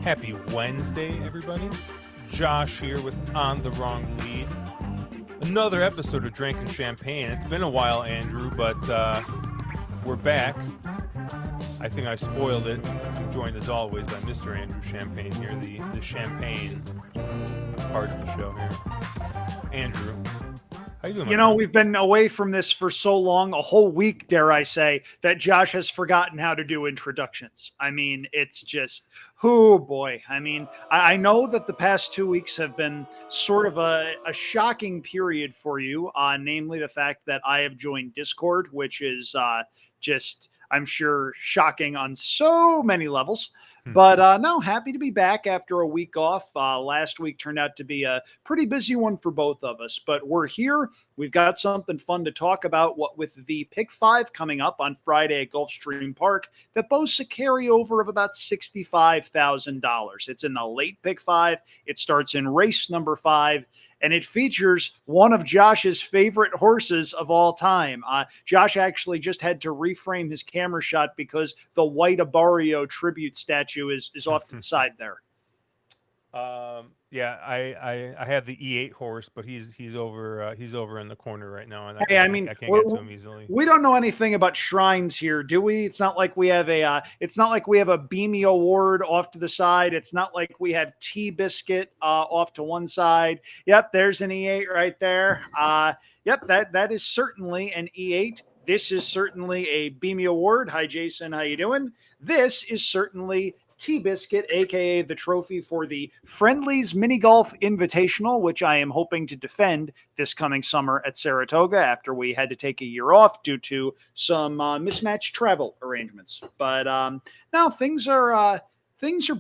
Happy Wednesday, everybody. Josh here with On the Wrong Lead. Another episode of Drinking Champagne. It's been a while, Andrew, but we're back. I think I spoiled it. I'm joined as always by Mr. Andrew Champagne here, the champagne part of the show here. Andrew, how you doing, my friend? We've been away from this for so long, a whole week, dare I say, that Josh has forgotten how to do introductions. I mean, it's just, oh boy. I mean, I know that the past 2 weeks have been sort of a shocking period for you, namely the fact that I have joined Discord, which is just, I'm sure, shocking on so many levels. But no, happy to be back after a week off. Last week turned out to be a pretty busy one for both of us, but we're here. We've got something fun to talk about. What with the Pick 5 coming up on Friday at Gulfstream Park that boasts a carryover of about $65,000. It's in the late Pick 5. It starts in race number 5. And it features one of Josh's favorite horses of all time. Josh actually just had to reframe his camera shot because the white Abarrio tribute statue is off to the side there. Yeah, I have the E8 horse, but he's over in the corner right now, and Hey, I can't get to him easily. we don't know anything about shrines here, do we? It's not like we have a Beamy Award off to the side. It's not like we have Tea Biscuit off to one side. Yep, there's an E8 right there. Yep, that is certainly an E8. This is certainly a Beamy Award. Hi, Jason. How you doing? This is certainly Tea Biscuit, aka the trophy for the Friendlies Mini Golf Invitational, which I am hoping to defend this coming summer at Saratoga after we had to take a year off due to some mismatched travel arrangements. But now things are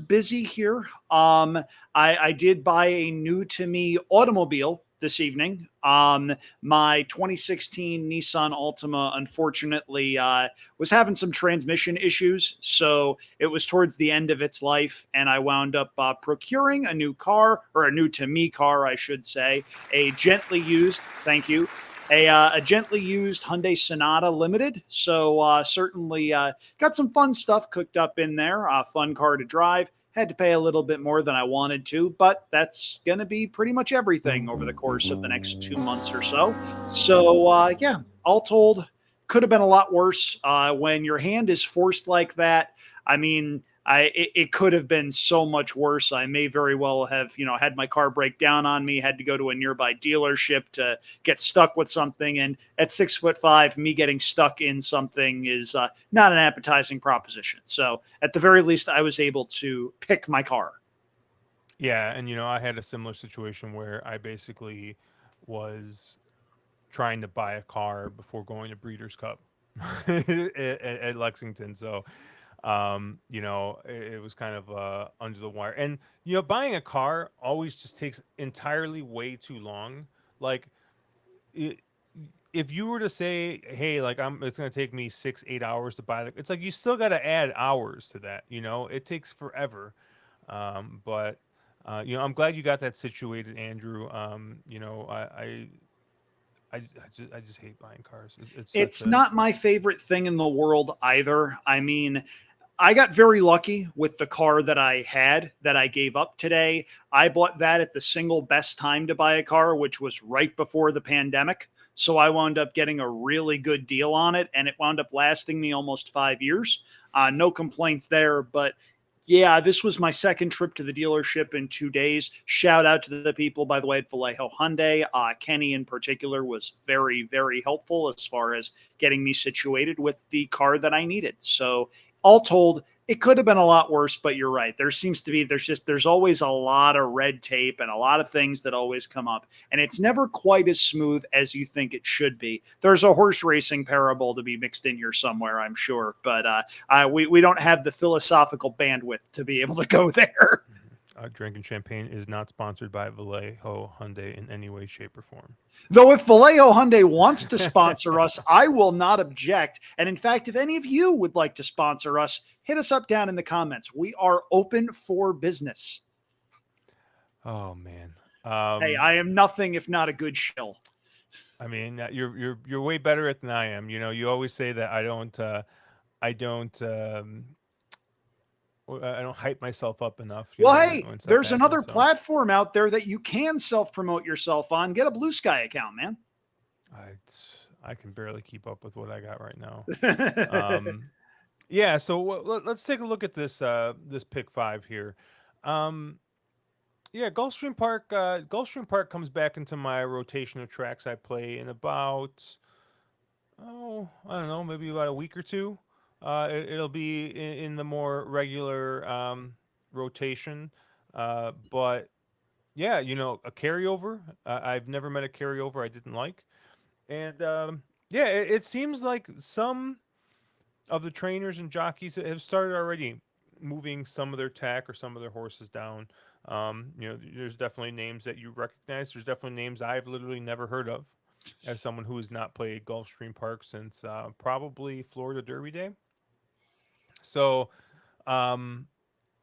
busy here. I did buy a new to me automobile this evening. My 2016 Nissan Altima, unfortunately, was having some transmission issues. So it was towards the end of its life. And I wound up procuring a new car, or a new to me car, I should say, a gently used, thank you, a gently used Hyundai Sonata Limited. So certainly got some fun stuff cooked up in there. Fun car to drive. Had to pay a little bit more than I wanted to, but that's going to be pretty much everything over the course of the next 2 months or so. So, yeah, all told, could have been a lot worse. When your hand is forced like that, I mean, it could have been so much worse. I may very well have, had my car break down on me, had to go to a nearby dealership to get stuck with something. And at 6'5", me getting stuck in something is not an appetizing proposition. So at the very least, I was able to pick my car. Yeah, and I had a similar situation where I basically was trying to buy a car before going to Breeders' Cup at Lexington. So it was kind of under the wire. And buying a car always just takes entirely way too long. Like, if you were to say, hey, like it's gonna take me 6-8 hours to buy it's like you still got to add hours to that. It takes forever. But I'm glad you got that situated, Andrew. I just hate buying cars. It's such It's a not my favorite thing in the world either. I mean, I got very lucky with the car that I had that I gave up today. I bought that at the single best time to buy a car, which was right before the pandemic. So I wound up getting a really good deal on it, and it wound up lasting me almost 5 years. No complaints there, but yeah, this was my second trip to the dealership in 2 days. Shout out to the people, by the way, at Vallejo Hyundai. Kenny, in particular, was very, very helpful as far as getting me situated with the car that I needed. So, all told, it could have been a lot worse, but you're right. There's always a lot of red tape and a lot of things that always come up. And it's never quite as smooth as you think it should be. There's a horse racing parable to be mixed in here somewhere, I'm sure. But we don't have the philosophical bandwidth to be able to go there. Drinking Champagne is not sponsored by Vallejo Hyundai in any way, shape, or form. Though if Vallejo Hyundai wants to sponsor us, I will not object. And in fact, if any of you would like to sponsor us, hit us up down in the comments. We are open for business. Oh man. Hey, I am nothing if not a good shill. I mean, you're way better at than I am. You always say that I don't I don't hype myself up enough, Well, hey, when stuff there's another happens. So platform out there that you can self promote yourself on. Get a Blue Sky account, man. I I can barely keep up with what I got right now. Um, yeah, so let's take a look at this pick five here. Um, yeah, Gulfstream Park comes back into my rotation of tracks I play in about, I don't know, maybe about a week or two. It'll be in the more regular rotation, but yeah, a carryover. I've never met a carryover I didn't like, and yeah, it seems like some of the trainers and jockeys have started already moving some of their tack or some of their horses down. There's definitely names that you recognize. There's definitely names I've literally never heard of, as someone who has not played Gulfstream Park since probably Florida Derby Day. So, um,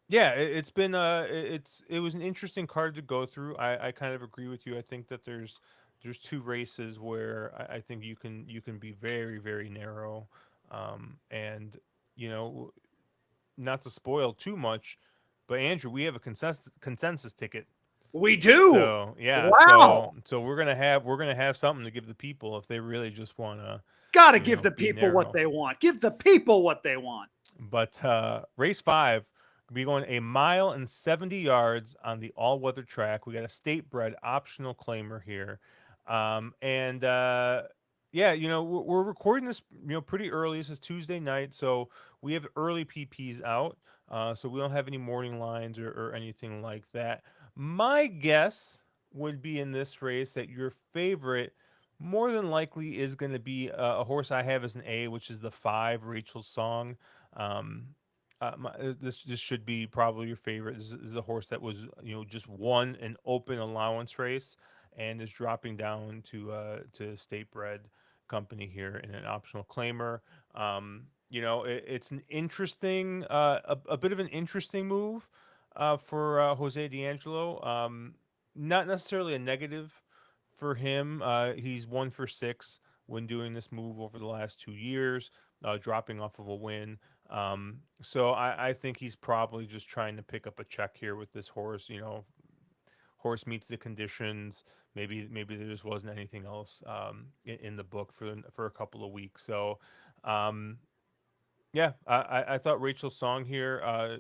yeah, it was an interesting card to go through. I kind of agree with you. I think that there's two races where I think you can be very very narrow, and you know not to spoil too much, but Andrew, we have a consensus ticket. We do. So yeah, Wow. so we're gonna have something to give the people if they really just wanna, Got to give the be people what narrow. they want. Give the people what they want. But race five, we going a mile and 70 yards on the all-weather track. We got a state bred optional claimer here, and yeah, we're recording this pretty early. This is Tuesday night, so we have early PPs out. So we don't have any morning lines or anything like that. My guess would be in this race that your favorite more than likely is going to be a horse I have as an A, which is the five Rachel's Song. Um, this should be probably your favorite. This is a horse that was just won an open allowance race and is dropping down to state bred company here in an optional claimer. It's an interesting a bit of an interesting move for Jose D'Angelo. Not necessarily a negative for him. He's 1 for 6 when doing this move over the last 2 years, dropping off of a win. So I think he's probably just trying to pick up a check here with this horse. Horse meets the conditions. Maybe there just wasn't anything else in the book for a couple of weeks. So um, yeah, I thought Rachel's Song here,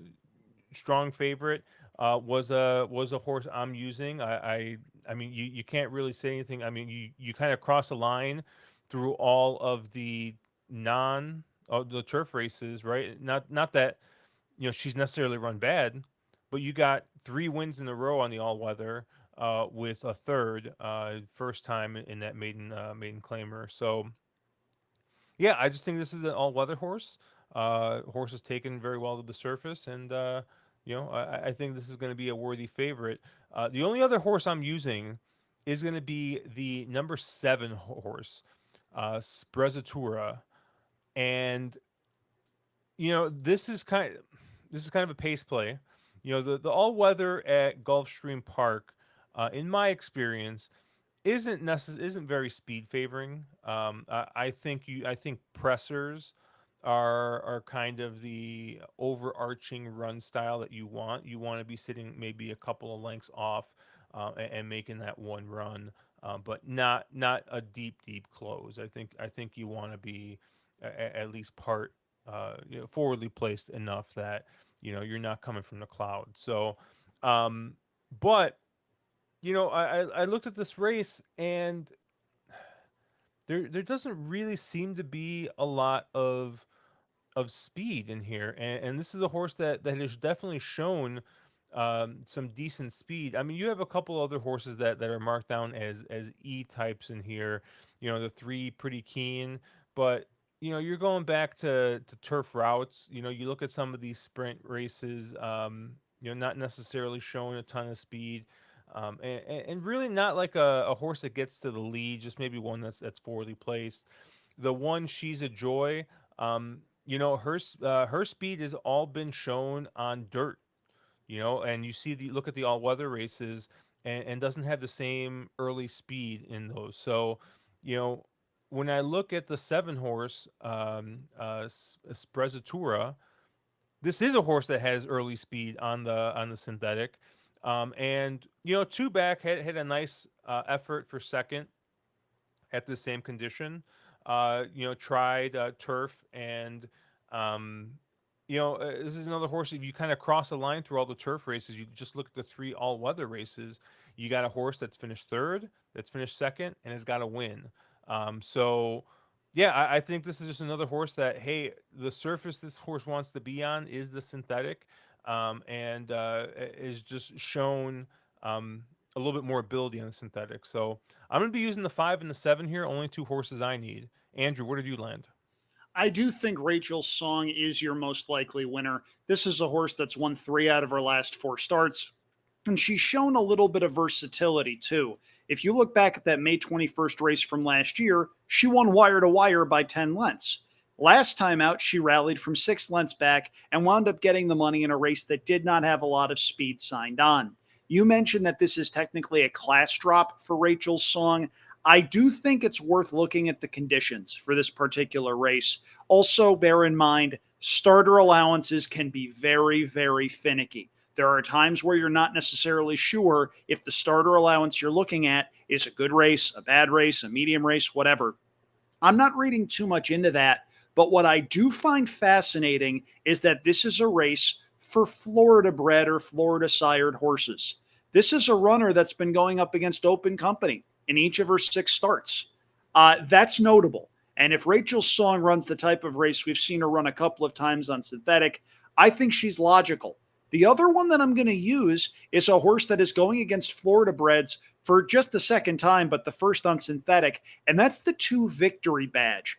strong favorite. Was a horse I'm using. I mean, you can't really say anything. I mean, you kind of cross a line through all of the non the turf races, right? Not that she's necessarily run bad, but you got 3 wins in a row on the all weather, with a third, first time in that maiden claimer. So yeah, I just think this is an all weather horse. Horse is taken very well to the surface, and I think this is going to be a worthy favorite. The only other horse I'm using is going to be the number 7 horse, Sprezzatura, and this is kind of a pace play. The all weather at Gulfstream Park, in my experience, isn't very speed favoring. I think pressers are kind of the overarching run style that you want. You want to be sitting maybe a couple of lengths off, and making that one run, but not a deep close. I think you want to be at least part forwardly placed enough that you're not coming from the cloud. So, um, but I looked at this race, and there doesn't really seem to be a lot of speed in here, and this is a horse that has definitely shown some decent speed. I mean, you have a couple other horses that are marked down as E types in here. The three pretty keen, but you're going back to turf routes. You look at some of these sprint races. Not necessarily showing a ton of speed. And really not like a horse that gets to the lead, just maybe one that's forwardly placed. The one, She's a Joy, her speed has all been shown on dirt, and you see the look at the all weather races, and doesn't have the same early speed in those. So, you know, when I look at the 7 horse, Sprezzatura, this is a horse that has early speed on the synthetic, and two back had a nice effort for second at the same condition. Tried turf and um, this is another horse. If you kind of cross a line through all the turf races, you just look at the three all weather races. You got a horse that's finished third, that's finished second, and has got a win. So yeah, I think this is just another horse that, hey, the surface this horse wants to be on is the synthetic, and is just shown a little bit more ability on the synthetic. So I'm going to be using the 5 and the 7 here. Only two horses I need. Andrew, where did you land? I do think Rachel's Song is your most likely winner. This is a horse that's won 3 out of her last 4 starts. And she's shown a little bit of versatility too. If you look back at that May 21st race from last year, she won wire to wire by 10 lengths. Last time out, she rallied from 6 lengths back and wound up getting the money in a race that did not have a lot of speed signed on. You mentioned that this is technically a class drop for Rachel's Song. I do think it's worth looking at the conditions for this particular race. Also, bear in mind, starter allowances can be very, very finicky. There are times where you're not necessarily sure if the starter allowance you're looking at is a good race, a bad race, a medium race, whatever. I'm not reading too much into that, but what I do find fascinating is that this is a race for Florida bred or Florida sired horses. This is a runner that's been going up against open company in each of her 6 starts. That's notable. And if Rachel's Song runs the type of race we've seen her run a couple of times on synthetic, I think she's logical. The other one that I'm going to use is a horse that is going against Florida breds for just the second time, but the first on synthetic, and that's the 2 Victory Badge.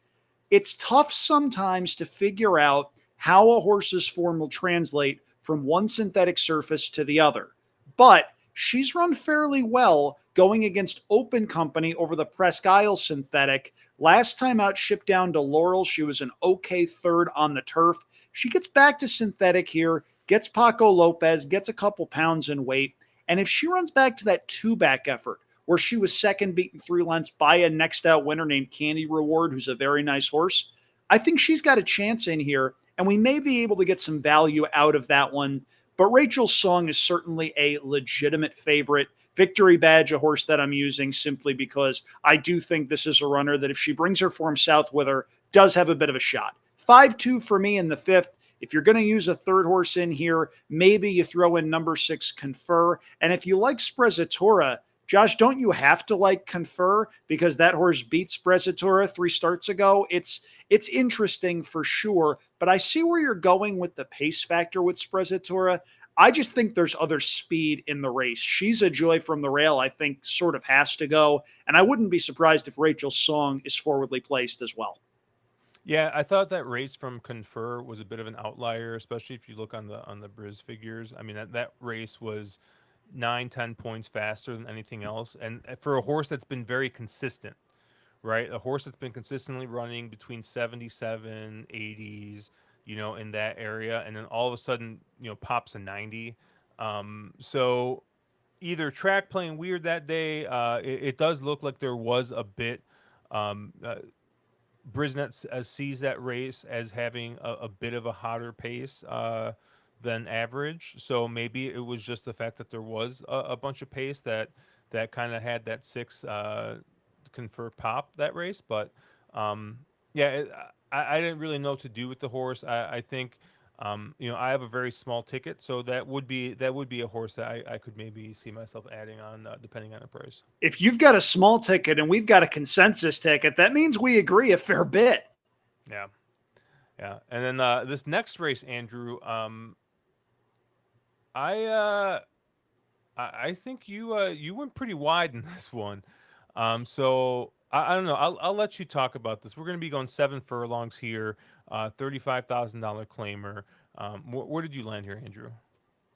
It's tough sometimes to figure out how a horse's form will translate from one synthetic surface to the other. But she's run fairly well going against open company over the Presque Isle synthetic. Last time out, shipped down to Laurel, she was an okay third on the turf. She gets back to synthetic here, gets Paco Lopez, gets a couple pounds in weight. And if she runs back to that 2-back effort, where she was second beaten 3 lengths by a next out winner named Candy Reward, who's a very nice horse, I think she's got a chance in here, and we may be able to get some value out of that one. But Rachel's Song is certainly a legitimate favorite. Victory Badge, a horse that I'm using simply because I do think this is a runner that if she brings her form south with her, does have a bit of a shot. 5-2 for me in the 5th. If you're going to use a third horse in here, maybe you throw in number 6, Confer. And if you like Sprezzatura, Josh, don't you have to like Confer because that horse beat Sprezzatura 3 starts ago? It's interesting for sure, but I see where you're going with the pace factor with Sprezzatura. I just think there's other speed in the race. She's a joy from the rail, I think, sort of has to go. And I wouldn't be surprised if Rachel's Song is forwardly placed as well. Yeah, I thought that race from Confer was a bit of an outlier, especially if you look on the Briz figures. I mean, that race was 9, 10 points faster than anything else, and for a horse that's been very consistent, right? A horse that's been consistently running between 77, 80s, in that area, and then all of a sudden, pops a 90. So either track playing weird that day. It does look like there was a bit. Um, uh, Brisnet sees that race as having a bit of a hotter pace than average. So maybe it was just the fact that there was a bunch of pace that kind of had that 6 Confer pop that race. But yeah, I didn't really know what to do with the horse. I think I have a very small ticket, so that would be a horse that I could maybe see myself adding on depending on the price. If you've got a small ticket and we've got a consensus ticket, that means we agree a fair bit. Yeah. Yeah, and then this next race, Andrew, I uh, I think you went pretty wide in this one. So I don't know. I'll let you talk about this. We're going to be going 7 furlongs here, $35,000 claimer. Where did you land here, Andrew?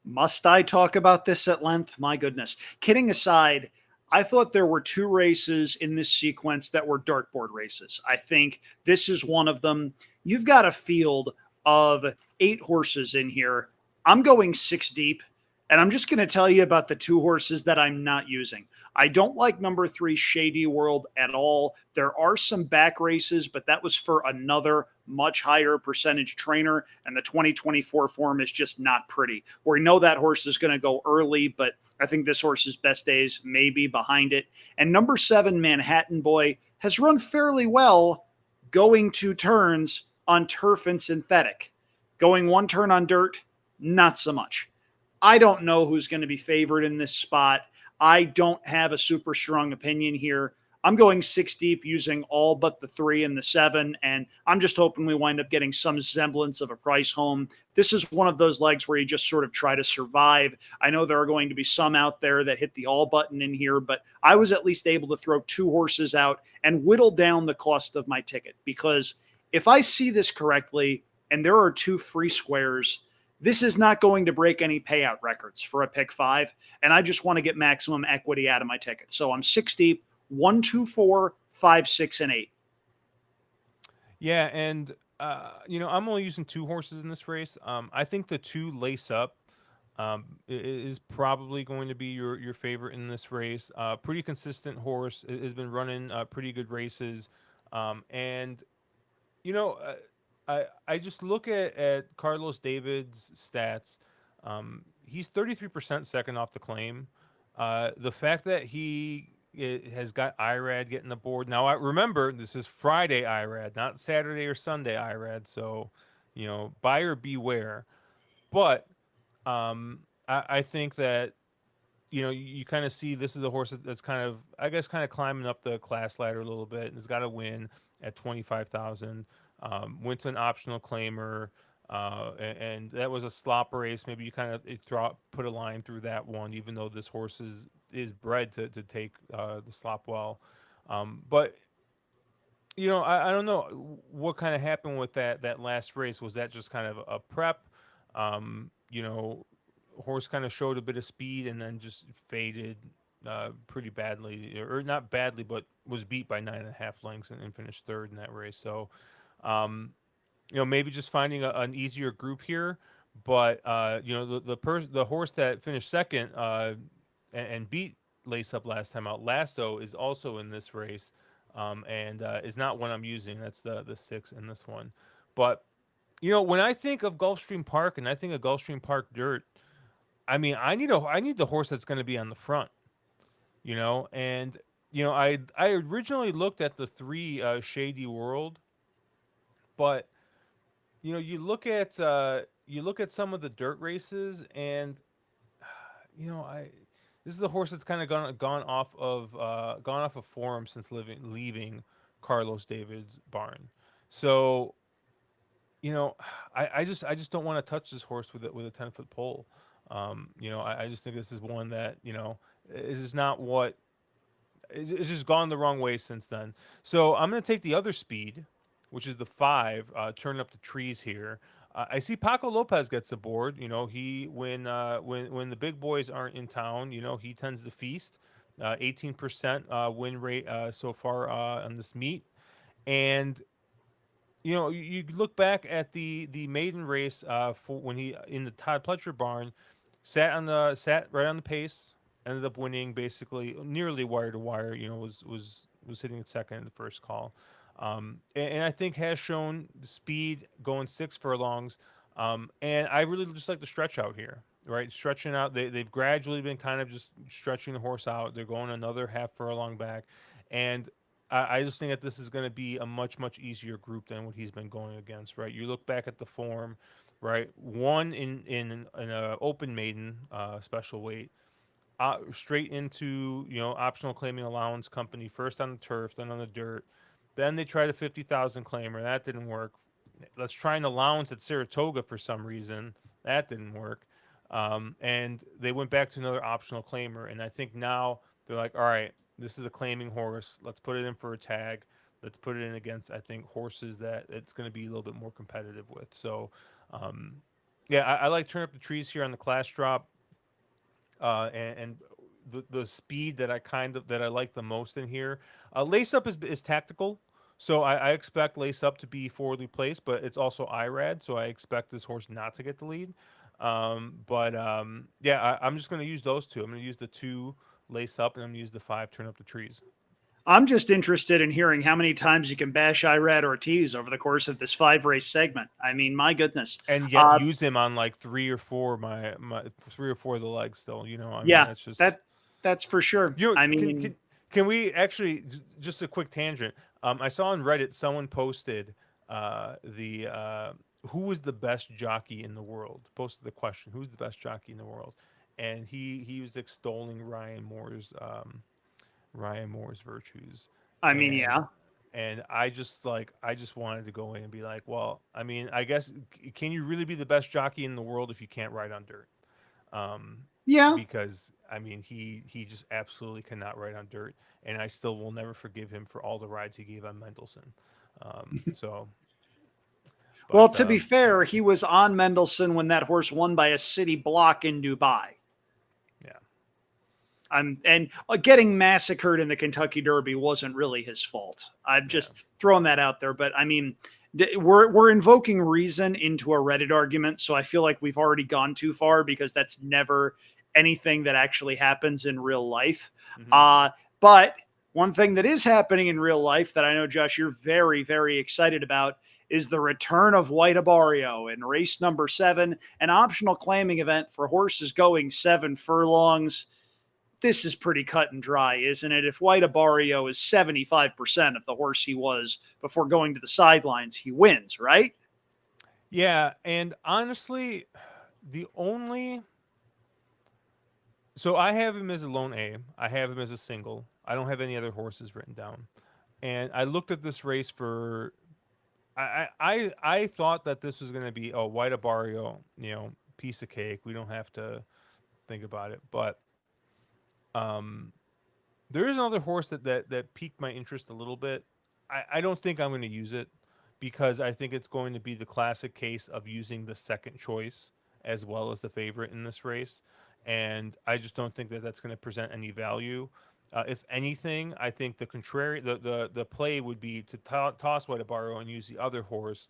Must I talk about this at length? My goodness. Kidding aside, I thought there were 2 races in this sequence that were dartboard races. I think this is one of them. You've got a field of 8 horses in here. I'm going 6 deep, and I'm just going to tell you about the 2 horses that I'm not using. I don't like number 3, Shady World, at all. There are some back races, but that was for another much higher percentage trainer, and the 2024 form is just not pretty. We know that horse is going to go early, but I think this horse's best days may be behind it. And number 7, Manhattan Boy, has run fairly well going 2 turns on turf and synthetic. Going 1 turn on dirt, not so much. I don't know who's going to be favored in this spot. I don't have a super strong opinion here. I'm going 6 deep using all but the 3 and the 7, and I'm just hoping we wind up getting some semblance of a price home. This is one of those legs where you just sort of try to survive. I know there are going to be some out there that hit the all button in here, but I was at least able to throw 2 horses out and whittle down the cost of my ticket, because if I see this correctly and there are 2 free squares, this is not going to break any payout records for a pick 5, and I just want to get maximum equity out of my ticket. So I'm 6 deep, 1, 2, 4, 5, 6, and 8. Yeah, and I'm only using 2 horses in this race. I think the 2 lace up is probably going to be your favorite in this race. Pretty consistent horse, has been running pretty good races, and you know, I just look at Carlos David's stats. He's 33% second off the claim. The fact that has got IRAD getting the board now. I remember this is Friday IRAD, not Saturday or Sunday IRAD. So, buyer beware. But I think that you kind of see this is a horse that's kind of, I guess, kind of climbing up the class ladder a little bit, and has got a win at 25,000. Went to an optional claimer, and that was a slop race. Maybe you kind of put a line through that one, even though this horse is bred to take the slop well. But I don't know what kind of happened with that last race. Was that just kind of a prep? Horse kind of showed a bit of speed and then just faded pretty badly, or not badly, but was beat by 9.5 lengths and finished third in that race. So, um, maybe just finding an easier group here. But the horse that finished second and beat Lace Up last time out, Lasso, is also in this race, and is not one I'm using. That's the 6 in this one. But when I think of Gulfstream Park and I think of Gulfstream Park Dirt, I mean, I need the horse that's going to be on the front, and I originally looked at the 3 Shady World, but you look at some of the dirt races, and I this is a horse that's kind of gone off of form since leaving Carlos David's barn. So I just don't want to touch this horse with a 10-foot pole. I just think this is one that is just not what it's just gone the wrong way since then. So I'm going to take the other speed, which is the 5, turn up the trees here. I see Paco Lopez gets aboard. He when the big boys aren't in town, he tends to feast. 18% win rate so far on this meet, and you look back at the maiden race for when he in the Todd Pletcher barn, sat right on the pace, ended up winning basically nearly wire to wire. Was hitting it second in the first call, and I think has shown the speed going 6 furlongs, and I really just like the stretch out here. Right, stretching out. They've gradually been kind of just stretching the horse out. They're going another half furlong back, and I just think that this is going to be a much easier group than what he's been going against. Right, you look back at the form, right? One in an open maiden special weight, straight into optional claiming allowance company. First on the turf, then on the dirt. Then they tried a 50,000 claimer. That didn't work. Let's try an allowance at Saratoga for some reason. That didn't work. And they went back to another optional claimer. And I think now they're like, all right, this is a claiming horse. Let's put it in for a tag. Let's put it in against, I think, horses that it's going to be a little bit more competitive with. So, yeah, I like turn up the trees here on the class drop, and the speed that I like the most in here. Lace up is tactical, so I expect Lace up to be forwardly placed, but it's also IRAD, so I expect this horse not to get the lead. But yeah, I'm just going to use those 2. I'm going to use the 2 Lace up, and I'm going to use the 5 turn up the trees. I'm just interested in hearing how many times you can bash Irad Ortiz over the course of this 5-race segment. I mean, my goodness. And yet use him on like three or four of the legs still. I mean, Yeah, that's just that's for sure. you know, I can mean, can can we actually just a quick tangent? I saw on Reddit someone posted the who was the best jockey in the world. Posted the question, who's the best jockey in the world? And he was extolling Ryan Moore's virtues. And yeah. I just wanted to go in and be like, well, I mean, I guess can you really be the best jockey in the world if you can't ride on dirt? Um, Yeah. because I mean, he just absolutely cannot ride on dirt, and I still will never forgive him for all the rides he gave on Mendelssohn. So, Well, but to be fair, he was on Mendelssohn when that horse won by a city block in Dubai. yeah, And getting massacred in the Kentucky Derby wasn't really his fault. I'm yeah, just throwing that out there. But I mean, we're invoking reason into a Reddit argument, so I feel like we've already gone too far because that's never anything that actually happens in real life. hmm But one thing that is happening in real life that I know, Josh, you're very, very excited about is the return of White Abario in race number 7, an optional claiming event for horses going 7 furlongs. This is pretty cut and dry, isn't it? If White Abario is 75% of the horse he was before going to the sidelines, he wins, right? yeah. And honestly, the only so I have him as a lone A. I have him as a single. I don't have any other horses written down. And I looked at this race for I thought that this was going to be a White Abario, piece of cake. We don't have to think about it. But um, there is another horse that piqued my interest a little bit. I don't think I'm going to use it because I think it's going to be the classic case of using the second choice as well as the favorite in this race. And I just don't think that that's going to present any value. If anything, I think the contrary, the play would be to toss White Barrow and use the other horse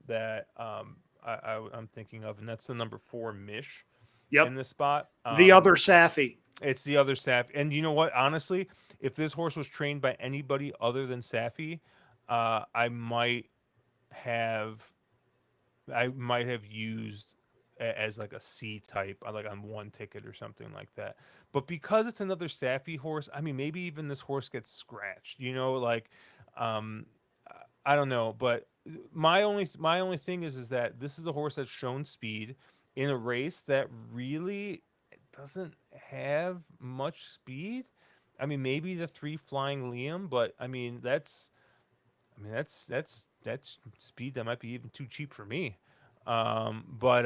that I'm thinking of, and that's the number 4 Mish Yep. in this spot. The other Safi. It's the other Safi. And you know what? Honestly, if this horse was trained by anybody other than Safi, I have might have used as like a C type, like on one ticket or something like that. But because it's another Safi horse, I mean, maybe even this horse gets scratched. Like um, I don't know. But my only thing is that this is a horse that's shown speed in a race that really doesn't have much speed. I mean, maybe the 3 Flying Liam, but that's speed that might be even too cheap for me. But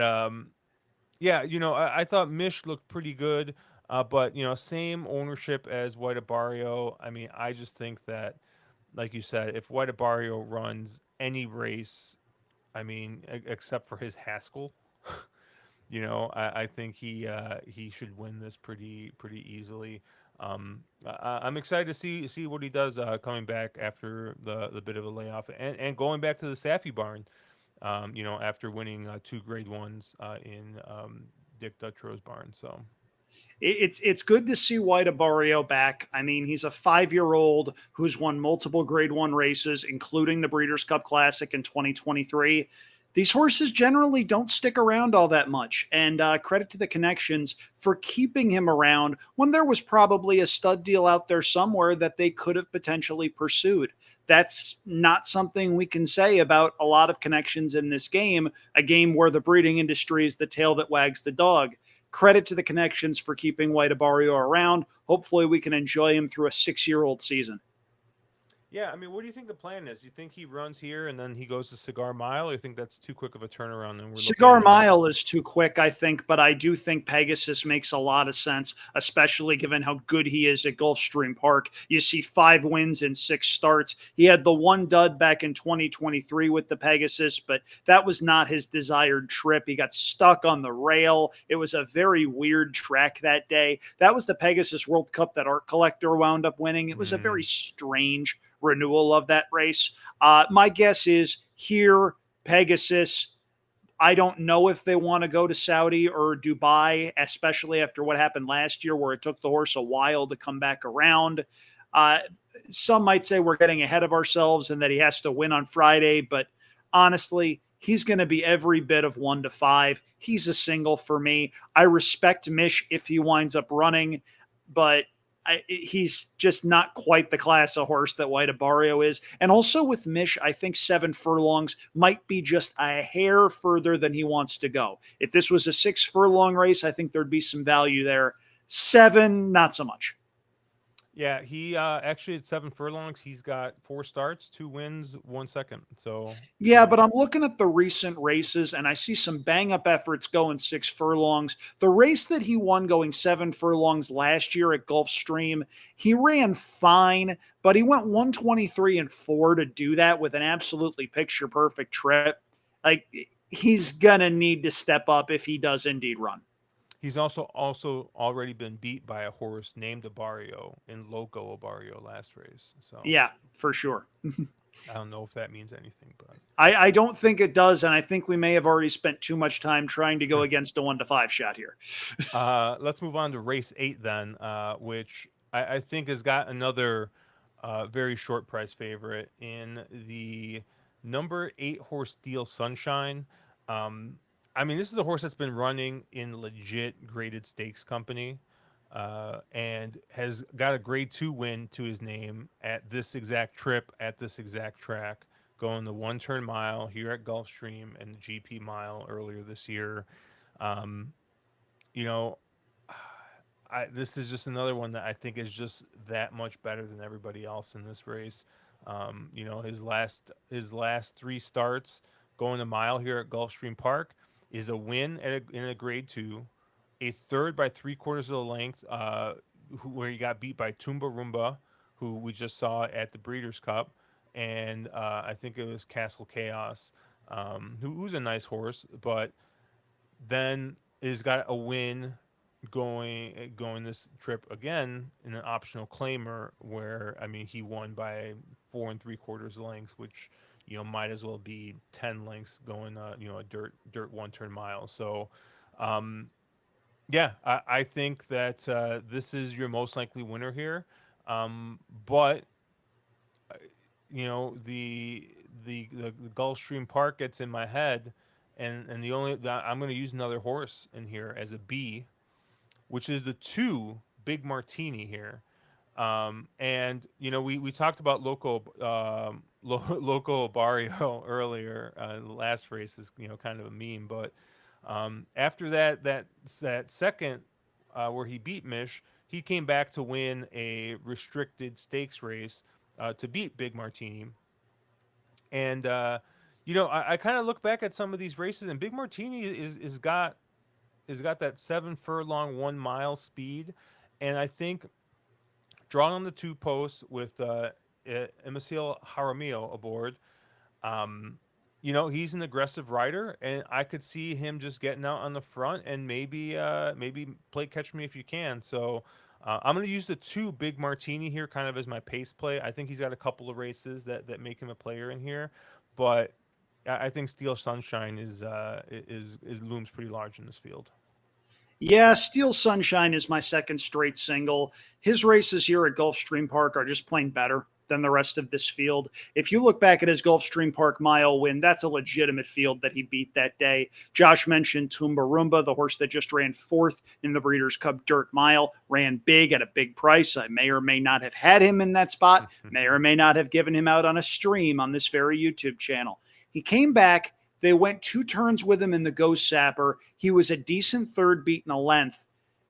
yeah, I thought Mish looked pretty good, but same ownership as White Abario. I mean, I just think that, like you said, if White Abario runs any race, I mean, except for his Haskell, I think he should win this pretty easily. I'm excited to see what he does coming back after the bit of a layoff and going back to the Safi barn. After winning 2 Grade Ones in Dick Dutro's barn. So It's good to see White Abario back. I mean, he's a 5-year-old who's won multiple Grade 1 races, including the Breeders' Cup Classic in 2023. These horses generally don't stick around all that much, and credit to the connections for keeping him around when there was probably a stud deal out there somewhere that they could have potentially pursued. That's not something we can say about a lot of connections in this game, a game where the breeding industry is the tail that wags the dog. Credit to the connections for keeping White Abario around. Hopefully, we can enjoy him through a 6-year-old season. yeah, I mean, what do you think the plan is? You think he runs here and then he goes to Cigar Mile? Or you think that's too quick of a turnaround and we're looking Cigar at maybe? Mile is too quick, I think, but I do think Pegasus makes a lot of sense, especially given how good he is at Gulfstream Park. You see 5 wins in 6 starts. He had the 1 dud back in 2023 with the Pegasus, but that was not his desired trip. He got stuck on the rail. It was a very weird track that day. That was the Pegasus World Cup that Art Collector wound up winning. It was a very strange renewal of that race. My guess is here, Pegasus. I don't know if they want to go to Saudi or Dubai, especially after what happened last year, where it took the horse a while to come back around. Uh, some might say we're getting ahead of ourselves and that he has to win on Friday, but honestly, he's going to be every bit of 1-5. He's a single for me. I respect Mish if he winds up running, but he's just not quite the class of horse that White Abarrio is. And also with Mish, I think 7 furlongs might be just a hair further than he wants to go. If this was a 6 furlong race, I think there'd be some value there. 7, not so much. Yeah, he actually at 7 furlongs, he's got 4 starts, 2 wins, 1 second. So yeah, but I'm looking at the recent races and I see some bang up efforts going 6 furlongs. The race that he won going 7 furlongs last year at Gulfstream, he ran fine, but he went 123-4 to do that with an absolutely picture perfect trip. Like, he's going to need to step up if he does indeed run. he's also already been beat by a horse named Abarrio in Loco Abarrio last race. So Yeah, for sure. I don't know if that means anything, but I don't think it does, and I think we may have already spent too much time trying to go against a 1-5 shot here. let's move on to race 8 then, which I think has got another very short price favorite in the number 8 horse Steel Sunshine. Um, I mean, this is a horse that's been running in legit graded stakes company, and has got a grade 2 win to his name at this exact trip at this exact track, going the 1 turn mile here at Gulfstream and the GP mile earlier this year. Um, you know, this is just another one that I think is just that much better than everybody else in this race. His last 3 starts going a mile here at Gulfstream Park is a win in a grade 2, a third by 3/4 of the length, where he got beat by Tumba Roomba, who we just saw at the Breeders' Cup, and I think it was Castle Chaos, who's a nice horse, but then is got a win going this trip again in an optional claimer where I mean he won by 4 3/4 lengths, which might as well be 10 lengths going a dirt 1 turn mile. So yeah, I think that this is your most likely winner here, but the Gulfstream Park gets in my head, and I'm going to use another horse in here as a B, which is the 2 Big Martini here. And we talked about Loco Barrio earlier. The last race is kind of a meme, but after that second where he beat Mish, he came back to win a restricted stakes race to beat Big Martini. And I kind of look back at some of these races, and Big Martini is got that 7 furlong 1 mile speed, and I think drawn on the 2 posts with Emacil Jaramillo aboard. He's an aggressive rider, and I could see him just getting out on the front and maybe play catch me if you can. So I'm going to use the 2 Big Martini here kind of as my pace play. I think he's got a couple of races that make him a player in here, but I think Steel Sunshine is looms pretty large in this field. Yeah, Steel Sunshine is my second straight single. His races here at Gulfstream Park are just plain better than the rest of this field. If you look back at his Gulfstream Park mile win, that's a legitimate field that he beat that day. Josh mentioned Tumba Roomba, the horse that just ran 4th in the Breeders' Cup Dirt Mile, ran big at a big price. I may or may not have had him in that spot, may or may not have given him out on a stream on this very YouTube channel. He came back. They went 2 turns with him in the Ghost Sapper. He was a decent third, beaten a length.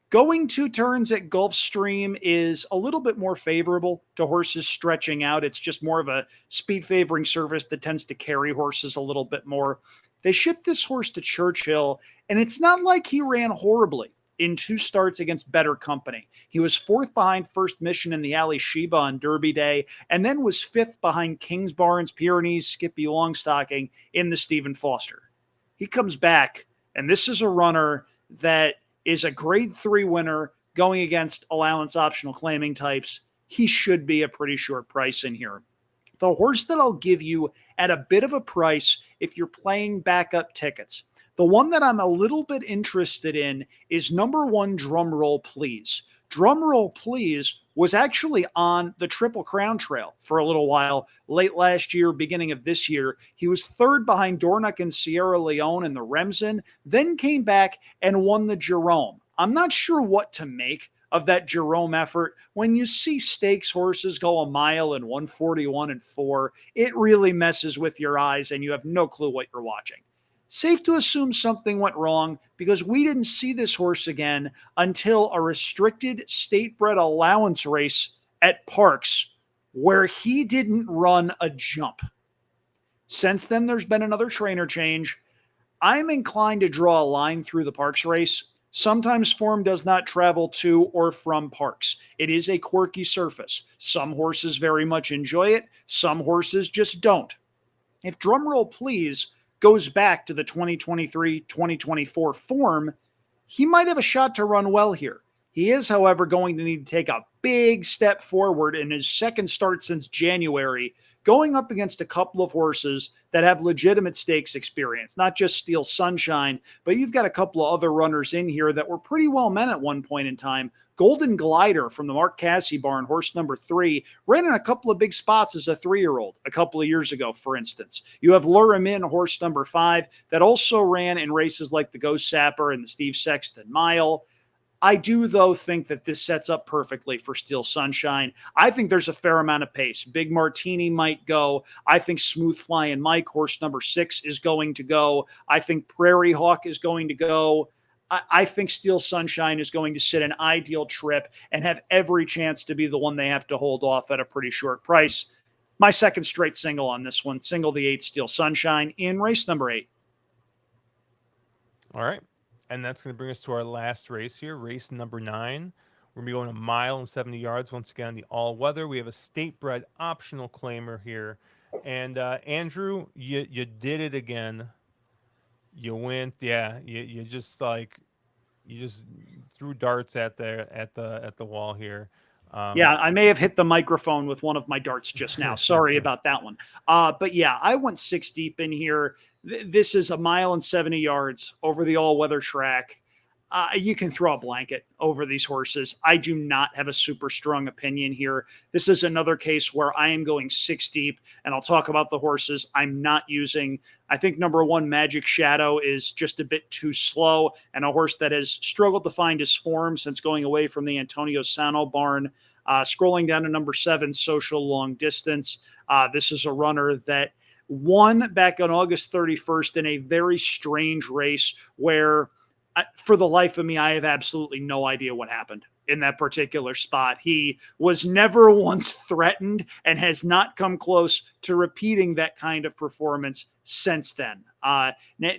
Going 2 turns at Gulfstream is a little bit more favorable to horses stretching out. It's just more of a speed favoring surface that tends to carry horses a little bit more. They shipped this horse to Churchill, and it's not like he ran horribly in 2 starts against better company. He was 4th behind First Mission in the Ali Sheba on Derby Day, and then was 5th behind Kingsbarns, Pyrenees, Skippy Longstocking in the Stephen Foster. He comes back, and this is a runner that is a grade 3 winner going against allowance optional claiming types. He should be a pretty short price in here. The horse that I'll give you at a bit of a price if you're playing backup tickets, The one that I'm a little bit interested in is number 1, Drum Roll Please. Drum Roll Please was actually on the Triple Crown Trail for a little while, late last year, beginning of this year. He was third behind Dornoch and Sierra Leone in the Remsen, then came back and won the Jerome. I'm not sure what to make of that Jerome effort. When you see stakes horses go a mile in 141 and 4, it really messes with your eyes and you have no clue what you're watching. Safe to assume something went wrong because we didn't see this horse again until a restricted state bred allowance race at Parks where he didn't run a jump. Since then, there's been another trainer change. I'm inclined to draw a line through the Parks race. Sometimes form does not travel to or from Parks. It is a quirky surface. Some horses very much enjoy it. Some horses just don't. If Drumroll Please goes back to the 2023-2024 form, he might have a shot to run well here. He is, however, going to need to take a big step forward in his second start since January, going up against a couple of horses that have legitimate stakes experience, not just Steel Sunshine, but you've got a couple of other runners in here that were pretty well men at one point in time. Golden Glider from the Mark Casse barn, horse number 3, ran in a couple of big spots as a 3-year-old a couple of years ago, for instance. You have Lure Him In, horse number 5, that also ran in races like the Ghost Sapper and the Steve Sexton Mile. I do, though, think that this sets up perfectly for Steel Sunshine. I think there's a fair amount of pace. Big Martini might go. I think Smooth Flying Mike, horse number 6, is going to go. I think Prairie Hawk is going to go. I think Steel Sunshine is going to sit an ideal trip and have every chance to be the one they have to hold off at a pretty short price. My second straight single on this one, single the 8 Steel Sunshine in race number 8. All right. And that's going to bring us to our last race here, race number 9. We're going to be going a mile and 70 yards once again on the all-weather. We have a state-bred optional claimer here. And Andrew, you did it again. You went, yeah. You just threw darts at the wall here. Yeah, I may have hit the microphone with one of my darts just now. Sorry about that one. But yeah, I went 6 deep in here. This is a mile and 70 yards over the all-weather track. You can throw a blanket over these horses. I do not have a super strong opinion here. This is another case where I am going 6 deep, and I'll talk about the horses I'm not using. I think number 1, Magic Shadow, is just a bit too slow, and a horse that has struggled to find his form since going away from the Antonio Sano barn. Scrolling down to number 7, Social Long Distance. This is a runner that won back on August 31st in a very strange race where, for the life of me, I have absolutely no idea what happened in that particular spot. He was never once threatened and has not come close to repeating that kind of performance since then.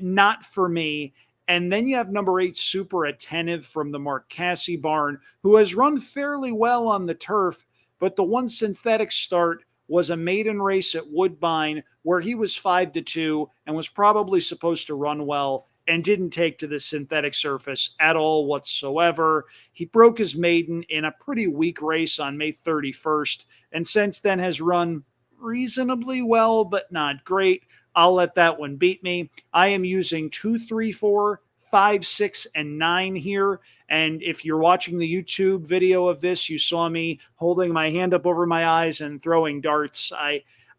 Not for me. And then you have number 8, Super Attentive from the Mark Casse barn, who has run fairly well on the turf, but the one synthetic start was a maiden race at Woodbine where he was 5-2 and was probably supposed to run well and didn't take to the synthetic surface at all whatsoever. He broke his maiden in a pretty weak race on May 31st, and since then has run reasonably well, but not great. I'll let that one beat me. I am using 2, 3, 4, 5, 6, and 9 here. And if you're watching the YouTube video of this, you saw me holding my hand up over my eyes and throwing darts.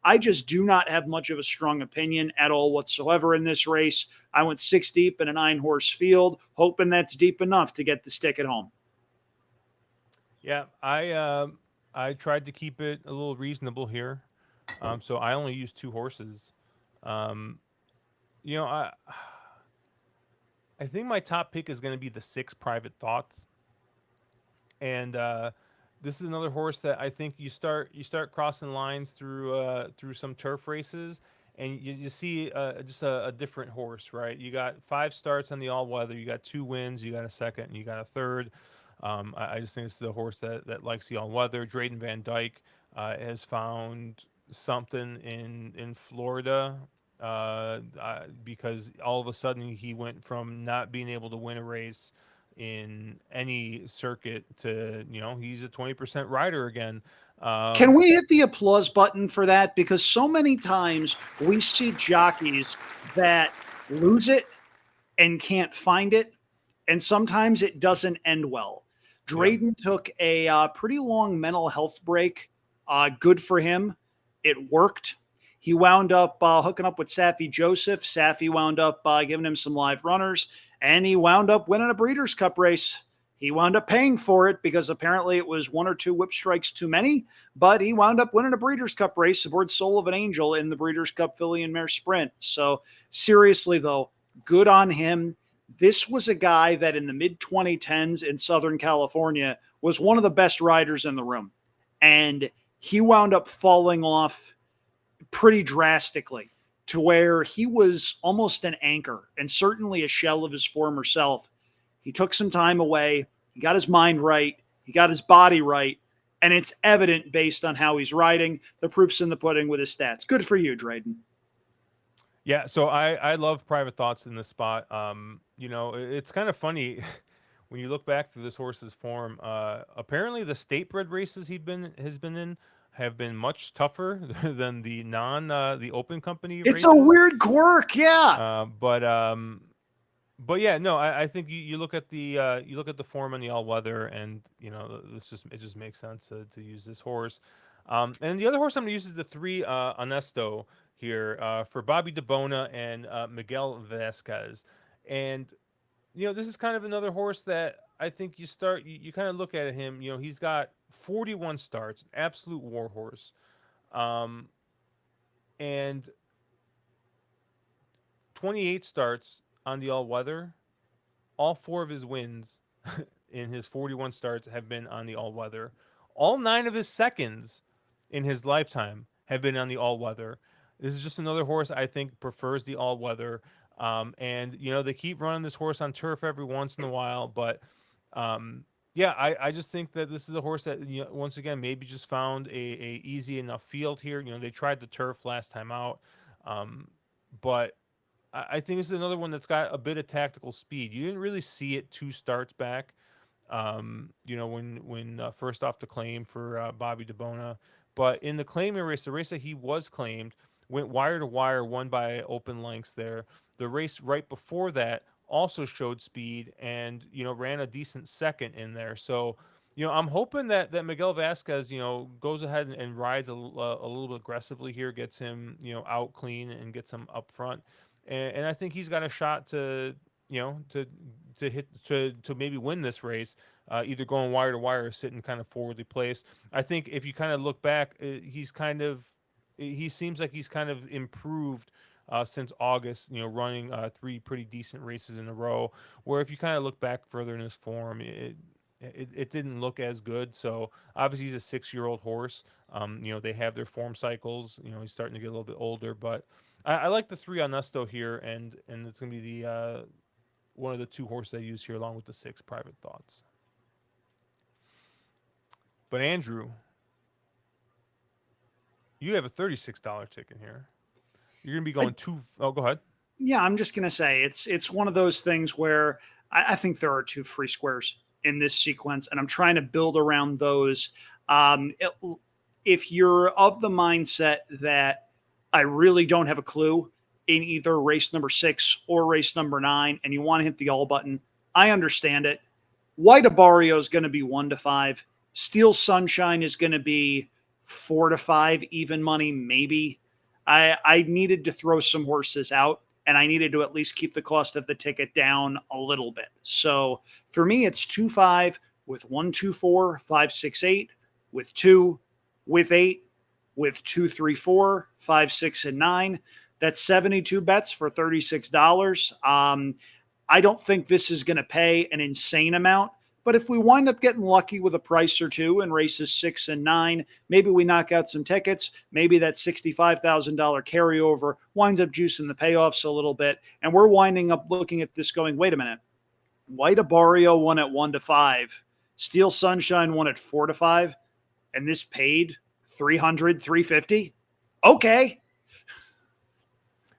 I just do not have much of a strong opinion at all whatsoever in this race. I went 6 deep in a 9-horse field, hoping that's deep enough to get the stick at home. Yeah, I tried to keep it a little reasonable here. So I only used 2 horses. I think my top pick is going to be the 6 Private Thoughts, and this is another horse that I think you start crossing lines through some turf races, and you see just a different horse, right? You got 5 starts on the all weather, you got 2 wins, you got a second, and you got a third. I just think this is a horse that likes the all weather. Drayden Van Dyke has found something in Florida. Because all of a sudden he went from not being able to win a race in any circuit to, he's a 20% rider again. Can we hit the applause button for that? Because so many times we see jockeys that lose it and can't find it. And sometimes it doesn't end well. Yeah. Drayden took a pretty long mental health break. Good for him. It worked. He wound up hooking up with Safi Joseph. Safi wound up giving him some live runners, and he wound up winning a Breeders' Cup race. He wound up paying for it because apparently it was one or two whip strikes too many, but he wound up winning a Breeders' Cup race aboard Soul of an Angel in the Breeders' Cup Filly and Mare Sprint. So, seriously, though, good on him. This was a guy that in the mid 2010s in Southern California was one of the best riders in the room. And he wound up falling off pretty drastically to where he was almost an anchor and certainly a shell of his former self. He took some time away. He got his mind right. He got his body right. And it's evident based on how he's riding. The proof's in the pudding with his stats. Good for you, Drayden. Yeah, so I love Private Thoughts in this spot. It's kind of funny when you look back through this horse's form. Apparently, the state bred races has been in have been much tougher than the open company It's a races. weird quirk, yeah. Uh, but um, but yeah, no, I think you look at the form on the all weather, and it just makes sense to use this horse. And the other horse I'm going to use is the three Honesto here for Bobby DeBona and Miguel Vasquez. And this is kind of another horse that I think you kind of look at him. He's got 41 starts, absolute war horse, um, and 28 starts on the all weather. All four of his wins in his 41 starts have been on the all weather. All nine of his seconds in his lifetime have been on the all weather. This is just another horse I think prefers the all weather. And they keep running this horse on turf every once in a while, but um, yeah, I just think that this is a horse that once again maybe just found a easy enough field here. They tried the turf last time out, but I think this is another one that's got a bit of tactical speed. You didn't really see it two starts back. When first off the claim for Bobby DeBona, but in the claiming race, the race that he was claimed, went wire to wire, won by open lengths there. The race right before that also showed speed and ran a decent second in there. So I'm hoping that Miguel Vasquez goes ahead and rides a little bit aggressively here, gets him out clean and gets him up front, and I think he's got a shot to you know to hit to maybe win this race, either going wire to wire or sitting kind of forwardly placed. I think if you kind of look back, he seems like he's kind of improved since August. Running three pretty decent races in a row. Where if you kind of look back further in his form, it didn't look as good. So obviously he's a 6-year-old horse. They have their form cycles. He's starting to get a little bit older, but I like the three on Nesto here, and it's gonna be the one of the two horses I use here, along with the 6 Private Thoughts. But Andrew, you have a $36 ticket here. You're gonna be I, going two. Oh, go ahead. yeah, I'm just gonna say it's one of those things where I think there are two free squares in this sequence, and I'm trying to build around those. If you're of the mindset that I really don't have a clue in either race number 6 or race number 9, and you want to hit the all button, I understand it. White Abario is going to be 1-5. Steel Sunshine is going to be 4-5, even money, maybe. I needed to throw some horses out, and I needed to at least keep the cost of the ticket down a little bit. So for me, it's 2-5 with 1-2-4, 5-6-8, with 2, with 8, with 2-3-4, 5-6, and 9. That's 72 bets for $36. I don't think this is going to pay an insane amount. But if we wind up getting lucky with a price or two in races 6 and 9, maybe we knock out some tickets. Maybe that $65,000 carryover winds up juicing the payoffs a little bit. And we're winding up looking at this going, wait a minute. White Abario won at 1-5. Steel Sunshine won at 4-5. And this paid 300, 350. Okay.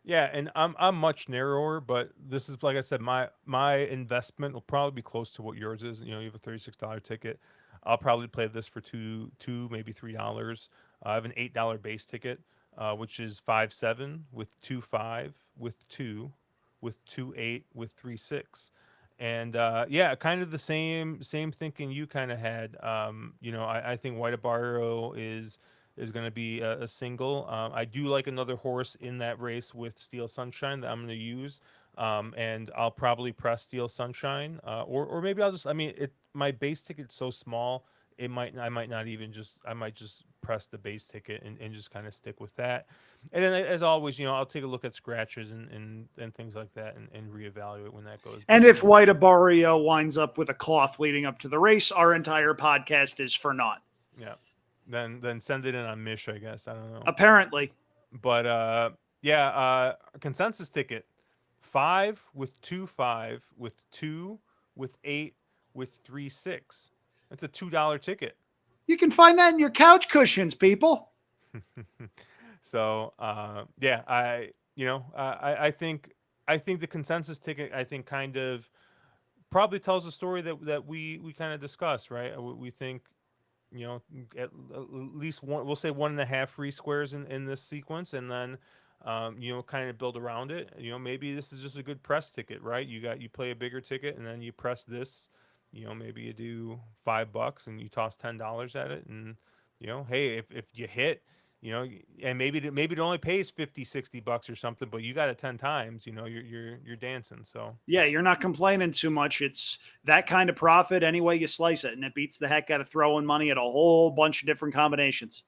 Yeah, and I'm much narrower, but this is like I said, my investment will probably be close to what yours is. You have a $36 ticket. I'll probably play this for two maybe $3. I have an $8 base ticket, which is 5-7 with 2-5 with 2 with 2-8 with 3-6. And kind of the same thinking you kind of had. I think White Barrio is going to be a single. I do like another horse in that race with Steel Sunshine that I'm going to use, and I'll probably press Steel Sunshine, or maybe I'll just. I mean, my base ticket's so small, I might not even I might just press the base ticket and just kind of stick with that. And then as always, I'll take a look at scratches and things like that and reevaluate when that goes. And But if White Barrio winds up with a cough leading up to the race, our entire podcast is for naught. yeah, then send it in on Mish, I guess. I don't know. Apparently. But consensus ticket 5 with 2-5 with 2 with 8 with 3-6. That's a $2 ticket. You can find that in your couch cushions, people. So I think the consensus ticket kind of probably tells a story that we kind of discussed, right? We think at least one, we'll say 1.5 free squares in this sequence, and then kind of build around it. Maybe this is just a good press ticket, right? You play a bigger ticket and then you press this. Maybe you do $5 and you toss $10 at it, and hey, if you hit, and maybe it only pays $50-$60 or something, but you got it 10 times, you're dancing. So yeah, you're not complaining too much. It's that kind of profit any way you slice it, and it beats the heck out of throwing money at a whole bunch of different combinations.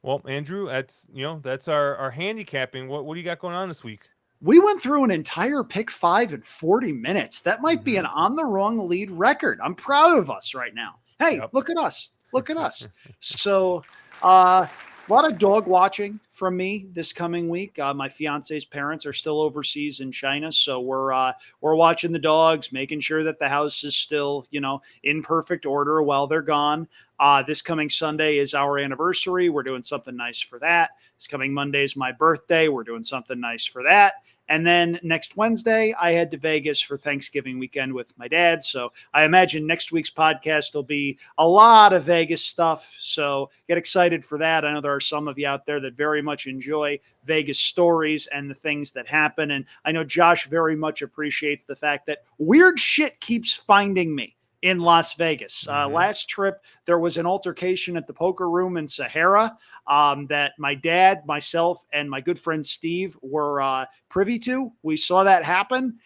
Well, Andrew, that's our handicapping. What do you got going on this week? We went through an entire pick 5 in 40 minutes. That might be an on the wrong lead record. I'm proud of us right now. Hey, Yep. Look at us. Look at us. So, a lot of dog watching from me this coming week. My fiance's parents are still overseas in China, so we're watching the dogs, making sure that the house is still, in perfect order while they're gone. This coming Sunday is our anniversary. We're doing something nice for that. This coming Monday is my birthday. We're doing something nice for that. And then next Wednesday, I head to Vegas for Thanksgiving weekend with my dad. So I imagine next week's podcast will be a lot of Vegas stuff. So get excited for that. I know there are some of you out there that very much enjoy Vegas stories and the things that happen. And I know Josh very much appreciates the fact that weird shit keeps finding me in Las Vegas. Last trip, there was an altercation at the poker room in Sahara that my dad, myself, and my good friend Steve were privy to. We saw that happen.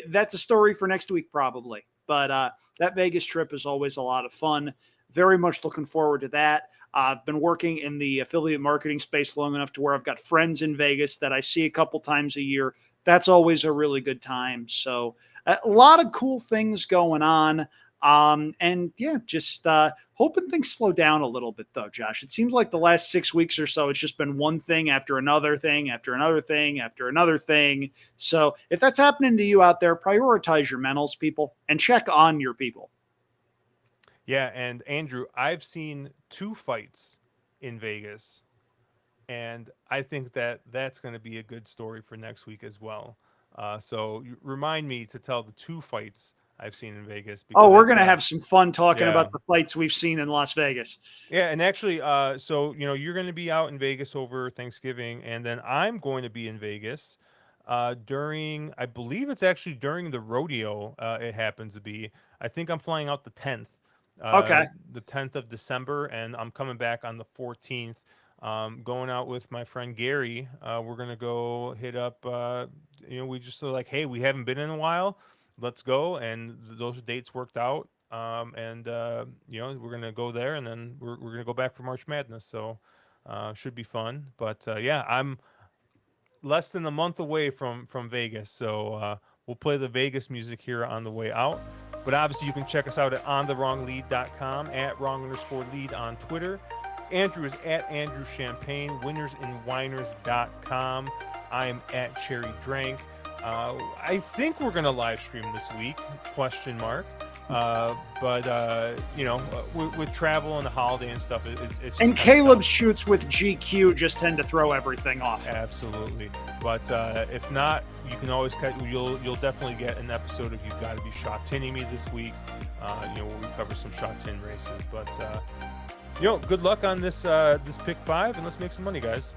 That's a story for next week, probably. But that Vegas trip is always a lot of fun. Very much looking forward to that. I've been working in the affiliate marketing space long enough to where I've got friends in Vegas that I see a couple times a year. That's always a really good time. So a lot of cool things going on. Just hoping things slow down a little bit though, Josh. It seems like the last 6 weeks or so, it's just been one thing after another thing, after another thing, after another thing. So if that's happening to you out there, prioritize your mentals, people, and check on your people. Yeah, and Andrew, I've seen 2 fights in Vegas, and I think that's going to be a good story for next week as well. So remind me to tell the 2 fights I've seen in Vegas. Oh, we're going to have some fun talking about the fights we've seen in Las Vegas. Yeah, and actually, so you're going to be out in Vegas over Thanksgiving, and then I'm going to be in Vegas during, I believe it's actually during the rodeo. It happens to be. I think I'm flying out the 10th. Okay. The 10th of December, and I'm coming back on the 14th. Going out with my friend Gary. We're gonna go hit up. We just were like, hey, we haven't been in a while. Let's go, and those dates worked out. We're gonna go there, and then we're gonna go back for March Madness. So should be fun. But I'm less than a month away from Vegas, so we'll play the Vegas music here on the way out. But obviously, you can check us out at onthewronglead.com, at wrong_lead on Twitter. Andrew is at Andrew Champagne, winnersandwhiners.com. I am at Cherry Drank. I think we're going to live stream this week, ? With travel and the holiday and stuff, it's and Caleb's shoots with GQ just tend to throw everything off. Absolutely. But if not, you can always you'll definitely get an episode of You've Got to Be Shot Tinning Me this week. Where we cover some shot tin races. But good luck on this pick 5, and let's make some money, guys.